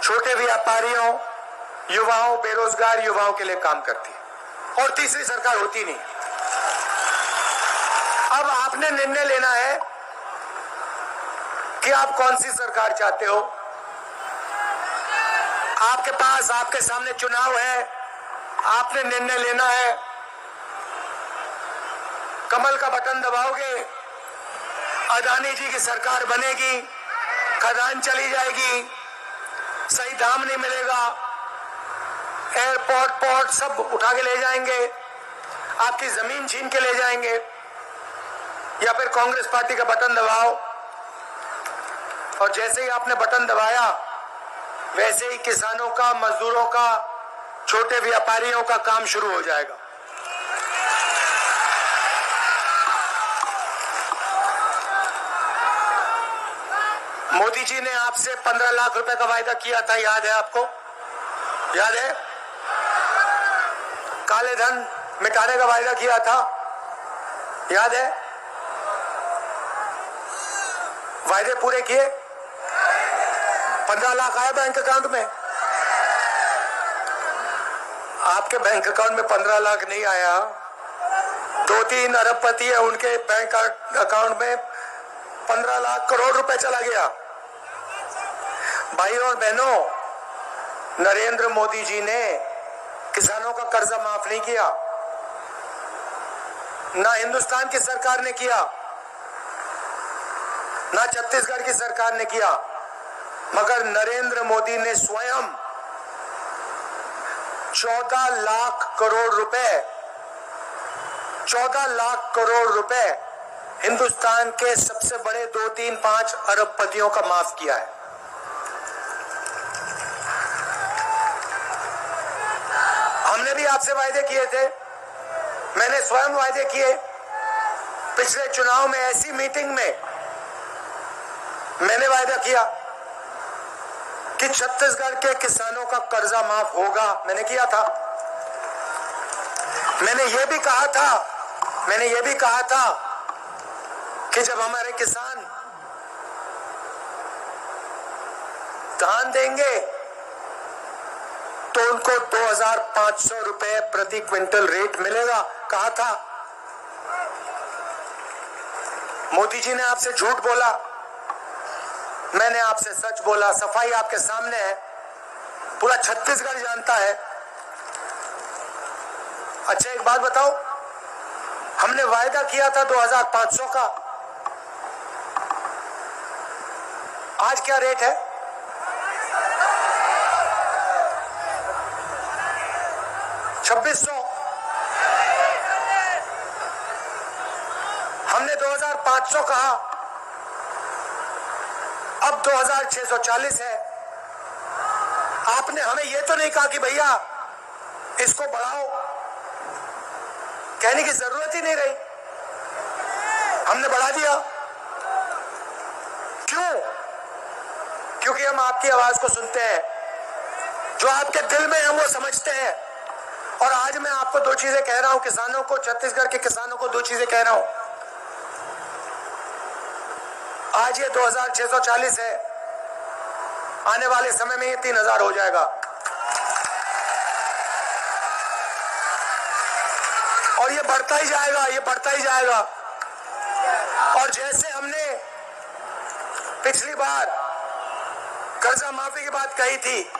छोटे व्यापारियों, युवाओं, बेरोजगार युवाओं के लिए काम करती है और तीसरी सरकार होती नहीं। अब आपने निर्णय लेना है कि आप कौन सी सरकार चाहते हो। आपके पास, आपके सामने चुनाव है, आपने निर्णय लेना है। कमल का बटन दबाओगे, अदानी जी की सरकार बनेगी, खदान चली जाएगी, सही दाम नहीं मिलेगा, एयरपोर्ट, पोर्ट सब उठा के ले जाएंगे, आपकी जमीन छीन के ले जाएंगे। या फिर कांग्रेस पार्टी का बटन दबाओ और जैसे ही आपने बटन दबाया वैसे ही किसानों का, मजदूरों का, छोटे व्यापारियों का काम शुरू हो जाएगा। मोदी जी ने आपसे 15 लाख रुपए का वायदा किया था, याद है आपको? याद है? काले धन मिटाने का वायदा किया था, याद है? वायदे पूरे किए? 15 लाख आया बैंक अकाउंट में? आपके बैंक अकाउंट में 15 लाख नहीं आया। 2-3 अरबपति है, उनके बैंक अकाउंट में 15 लाख करोड़ रुपए चला गया। भाइयों और बहनों, नरेंद्र मोदी जी ने किसानों का कर्जा माफ नहीं किया, ना हिंदुस्तान की सरकार ने किया, ना छत्तीसगढ़ की सरकार ने किया, मगर नरेंद्र मोदी ने स्वयं 14 लाख करोड़ रुपए, 14 लाख करोड़ रुपए हिंदुस्तान के सबसे बड़े 2-3-5 अरबपतियों का माफ किया है। हमने भी आपसे वायदे किए थे, मैंने स्वयं वायदे किए। पिछले चुनाव में ऐसी मीटिंग में मैंने वायदा किया कि छत्तीसगढ़ के किसानों का कर्जा माफ होगा, मैंने किया था। मैंने ये भी कहा था कि जब हमारे किसान धान देंगे तो उनको 2500 रुपए प्रति क्विंटल रेट मिलेगा, कहा था। मोदी जी ने आपसे झूठ बोला, मैंने आपसे सच बोला। सफाई आपके सामने है, पूरा छत्तीसगढ़ जानता है। अच्छा एक बात बताओ, हमने वायदा किया था 2500 का, आज क्या रेट है? 2600। हमने 2500 कहा, अब 2640 है। आपने हमें यह तो नहीं कहा कि भैया इसको बढ़ाओ, कहने की जरूरत ही नहीं रही, हमने बढ़ा दिया। क्यों? क्योंकि हम आपकी आवाज को सुनते हैं, जो आपके दिल में हम वो समझते हैं। और आज मैं आपको दो चीजें कह रहा हूं, किसानों को, छत्तीसगढ़ के किसानों को दो चीजें कह रहा हूं। आज ये 2640 है, आने वाले समय में ये 3000 हो जाएगा। और ये बढ़ता ही जाएगा, ये बढ़ता ही जाएगा। और जैसे हमने पिछली बार कर्जा माफी की बात कही थी,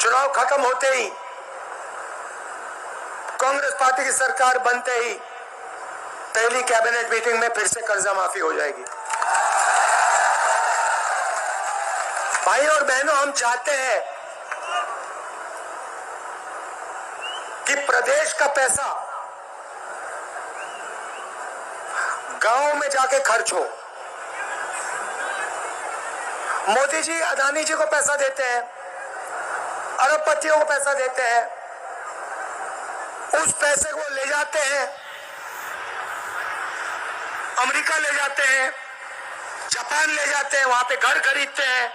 चुनाव खत्म होते ही, कांग्रेस पार्टी की सरकार बनते ही पहली कैबिनेट मीटिंग में फिर से कर्जा माफी हो जाएगी। भाई और बहनों, हम चाहते हैं कि प्रदेश का पैसा गांव में जाके खर्च हो। मोदी जी अदानी जी को पैसा देते हैं, अरबपतियों को पैसा देते हैं, उस पैसे को ले जाते हैं अमेरिका, ले जाते हैं जापान, ले जाते हैं, वहां पे घर खरीदते हैं,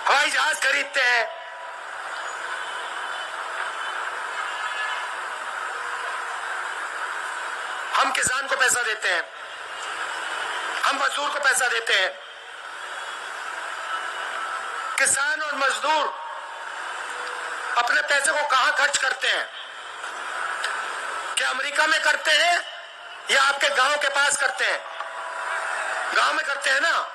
हवाई जहाज खरीदते हैं। हम किसान को पैसा देते हैं, हम मजदूर को पैसा देते हैं, किसान और मजदूर अपने पैसे को कहां खर्च करते हैं? क्या अमेरिका में करते हैं या आपके गांव के पास करते हैं? गांव में करते हैं ना।